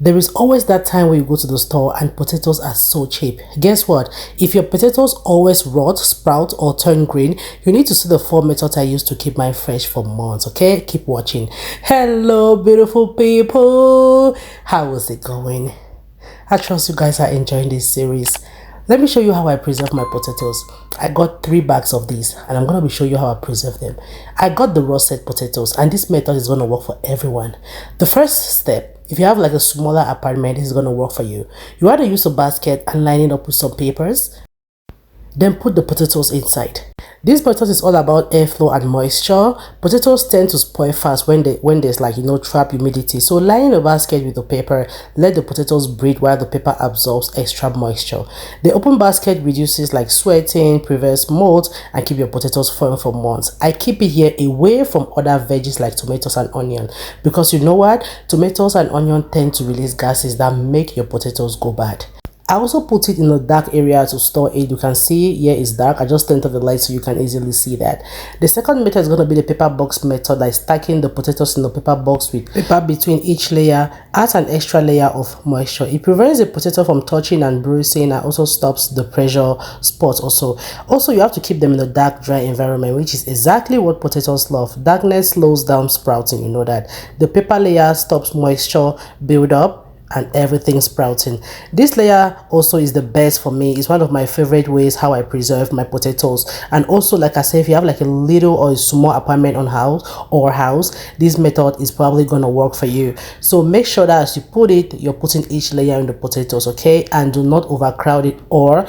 There is always that time where you go to the store and potatoes are so cheap. Guess what? If your potatoes always rot, sprout, or turn green, you need to see the 4 methods I use to keep mine fresh for months, okay? Keep watching. Hello, beautiful people. How is it going? I trust you guys are enjoying this series. Let me show you how I preserve my potatoes. I got 3 bags of these and I'm going to show you how I preserve them. I got the roasted potatoes and this method is going to work for everyone. The first step, if you have like a smaller apartment, this is going to work for you. You want to use a basket and line it up with some papers. Then put the potatoes inside. This method is all about airflow and moisture. Potatoes tend to spoil fast when there's like trap humidity. So line in a basket with the paper, let the potatoes breathe while the paper absorbs extra moisture. The open basket reduces like sweating, prevents mold, and keep your potatoes firm for months. I keep it here away from other veggies like tomatoes and onion because you know what? Tomatoes and onion tend to release gases that make your potatoes go bad. I also put it in a dark area to store it. You can see here it's dark. I just turned off the light so you can easily see that. The second method is going to be the paper box method, like stacking the potatoes in the paper box with paper between each layer. Adds an extra layer of moisture. It prevents the potato from touching and bruising and also stops the pressure spots also. Also, you have to keep them in a dark, dry environment, which is exactly what potatoes love. Darkness slows down sprouting, you know that. The paper layer stops moisture build up and everything sprouting. This layer also is the best for me. It's one of my favorite ways how I preserve my potatoes. And also, like I said, if you have like a little or a small apartment on house, this method is probably gonna work for you. So make sure that as you put it, you're putting each layer in the potatoes, okay? And do not overcrowd it or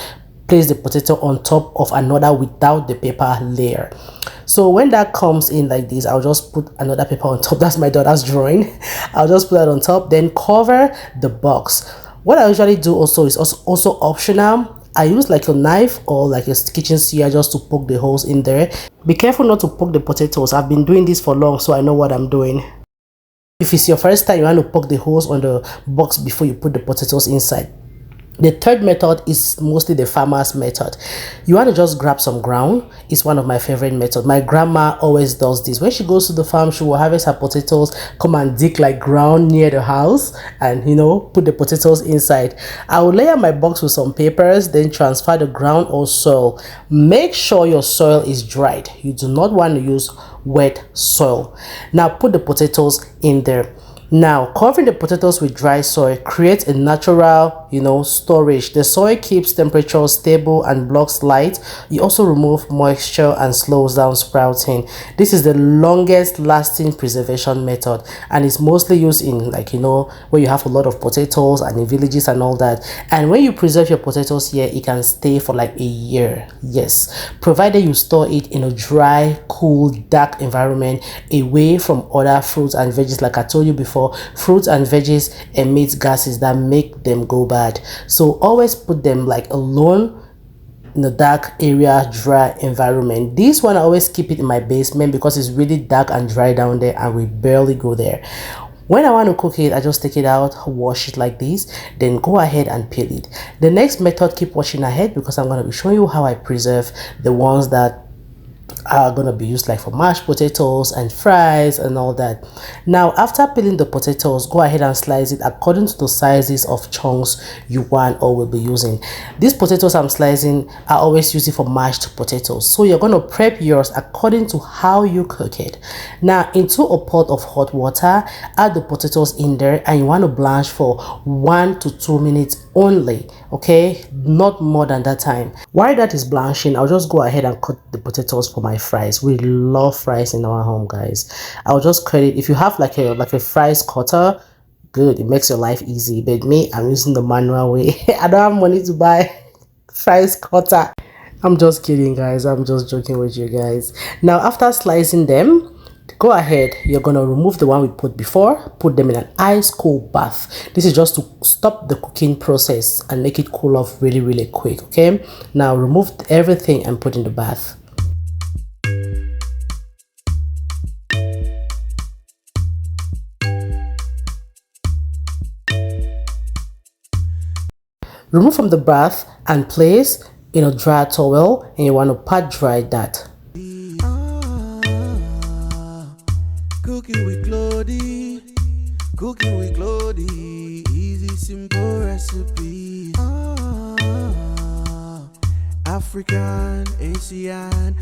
place the potato on top of another without the paper layer. So when that comes in like this, I'll just put another paper on top. That's my daughter's drawing. I'll just put that on top, then cover the box. What I usually do also is also optional. I use like a knife or like a kitchen shear just to poke the holes in there. Be careful not to poke the potatoes. I've been doing this for long, so I know what I'm doing. If it's your first time, you want to poke the holes on the box before you put the potatoes inside. The third method is mostly the farmer's method. You want to just grab some ground. It's one of my favorite methods. My grandma always does this. When she goes to the farm, she will harvest her potatoes, come and dig like ground near the house and put the potatoes inside. I will layer my box with some papers, then transfer the ground or soil. Make sure your soil is dried. You do not want to use wet soil. Now put the potatoes in there. Now, covering the potatoes with dry soil creates a natural, storage. The soil keeps temperature stable and blocks light. You also remove moisture and slows down sprouting. This is the longest lasting preservation method and it's mostly used in where you have a lot of potatoes and in villages and all that. And when you preserve your potatoes here, it can stay for like a year. Yes, provided you store it in a dry, cool, dark environment away from other fruits and veggies. Like I told you before, fruits and veggies emit gases that make them go bad. So always put them like alone in a dark area, dry environment. This one I always keep it in my basement because it's really dark and dry down there and we barely go there. When I want to cook it, I just take it out, wash it like this, then go ahead and peel it. The next method, keep watching ahead because I'm going to be showing you how I preserve the ones that are going to be used like for mashed potatoes and fries and all that. Now after peeling the potatoes, go ahead and slice it according to the sizes of chunks you want or will be using. These potatoes I'm slicing are always used for mashed potatoes, so you're going to prep yours according to how you cook it. Now into a pot of hot water, add the potatoes in there and you want to blanch for 1 to 2 minutes only, okay? Not more than that time. While that is blanching, I'll just go ahead and cut the potatoes for my fries. We love fries in our home, guys. I'll just cut it. If you have like a fries cutter, good, it makes your life easy. But me, I'm using the manual way. I don't have money to buy fries cutter. I'm just kidding, guys. I'm just joking with you guys. Now after slicing them, go ahead, you're gonna remove the one we put before, put them in an ice cold bath. This is just to stop the cooking process and make it cool off really quick. Okay, now remove everything and put in the bath. Remove from the bath and place in a dry towel and you want to pat dry that. Cooking with Claudie. recipes. African, Asian.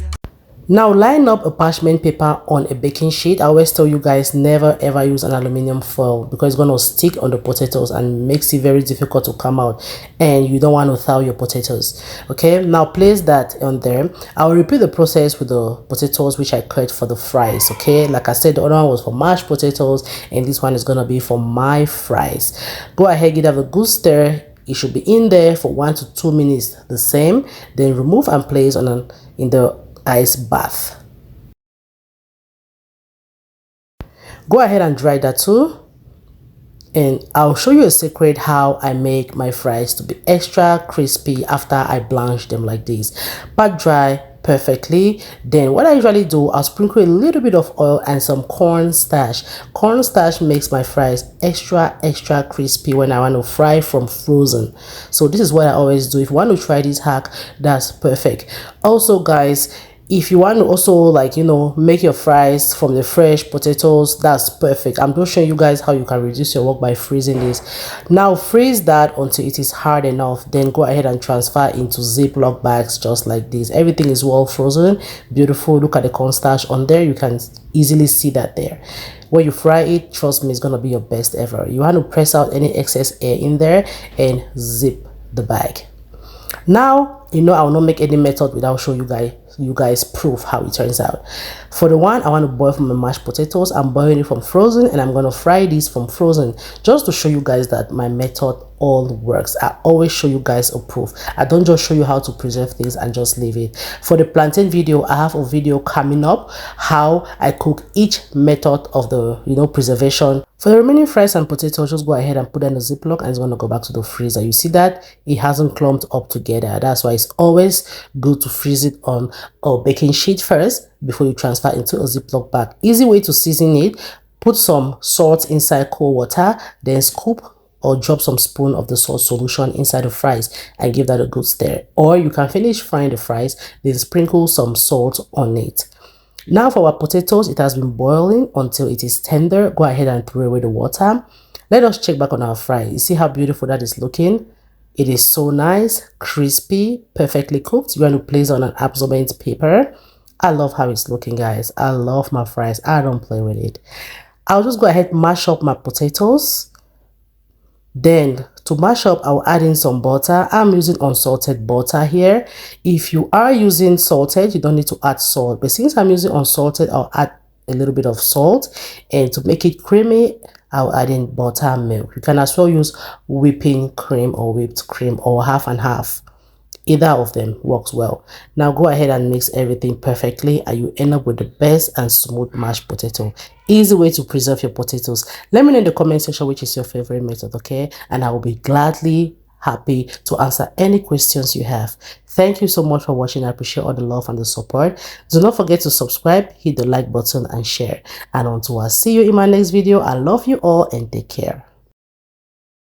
Now line up a parchment paper on a baking sheet. I always tell you guys never ever use an aluminum foil because it's going to stick on the potatoes and makes it very difficult to come out, and you don't want to thaw your potatoes. Okay, now place that on there. I'll repeat the process with the potatoes which I cut for the fries. Okay, like I said, the other one was for mashed potatoes and this one is going to be for my fries. Go ahead, give it a good stir. It should be in there for 1 to 2 minutes the same, then remove and place in the ice bath. Go ahead and dry that too, and I'll show you a secret how I make my fries to be extra crispy after I blanch them like this. Pat dry perfectly. Then what I usually do, I'll sprinkle a little bit of oil and some cornstarch. Cornstarch makes my fries extra crispy when I want to fry from frozen. So this is what I always do. If you want to try this hack, that's perfect. Also guys, if you want to also, like, you know, make your fries from the fresh potatoes, that's perfect. I'm just showing you guys how you can reduce your work by freezing this. Now freeze that until it is hard enough, then go ahead and transfer into Ziploc bags just like this. Everything is well frozen, beautiful. Look at the cornstarch on there, you can easily see that there. When you fry it, trust me, it's gonna be your best ever. You want to press out any excess air in there and zip the bag. Now, you know, I will not make any method without showing you guys proof how it turns out. For the one I want to boil from my mashed potatoes, I'm boiling it from frozen and I'm going to fry this from frozen just to show you guys that my method all works. I always show you guys a proof. I don't just show you how to preserve things and just leave it. For the plantain video, I have a video coming up how I cook each method of the, you know, preservation. For the remaining fries and potatoes, just go ahead and put them in the Ziploc and it's going to go back to the freezer. You see that it hasn't clumped up together. That's why it's always good to freeze it on a baking sheet first before you transfer into a Ziploc bag. Easy way to season it: put some salt inside cold water, then scoop or drop some spoon of the salt solution inside the fries and give that a good stir. Or you can finish frying the fries, then sprinkle some salt on it. Now for our potatoes, it has been boiling until it is tender. Go ahead and throw away the water. Let us check back on our fry. You see how beautiful that is looking? It is so nice, crispy, perfectly cooked. You want to place on an absorbent paper. I love how it's looking, guys. I love my fries. I don't play with it. I'll just go ahead and mash up my potatoes. Then to mash up, I'll add in some butter. I'm using unsalted butter here. If you are using salted, you don't need to add salt. But since I'm using unsalted, I'll add a little bit of salt. And to make it creamy, I'll add in buttermilk. You can as well use whipping cream or whipped cream or half and half. Either of them works well. Now go ahead and mix everything perfectly and you end up with the best and smooth mashed potato. Easy way to preserve your potatoes. Let me know in the comment section which is your favorite method, okay? And I will be gladly happy to answer any questions you have. Thank you so much for watching. I appreciate all the love and the support. Do not forget to subscribe, hit the like button and share. And until I see you in my next video, I love you all and take care.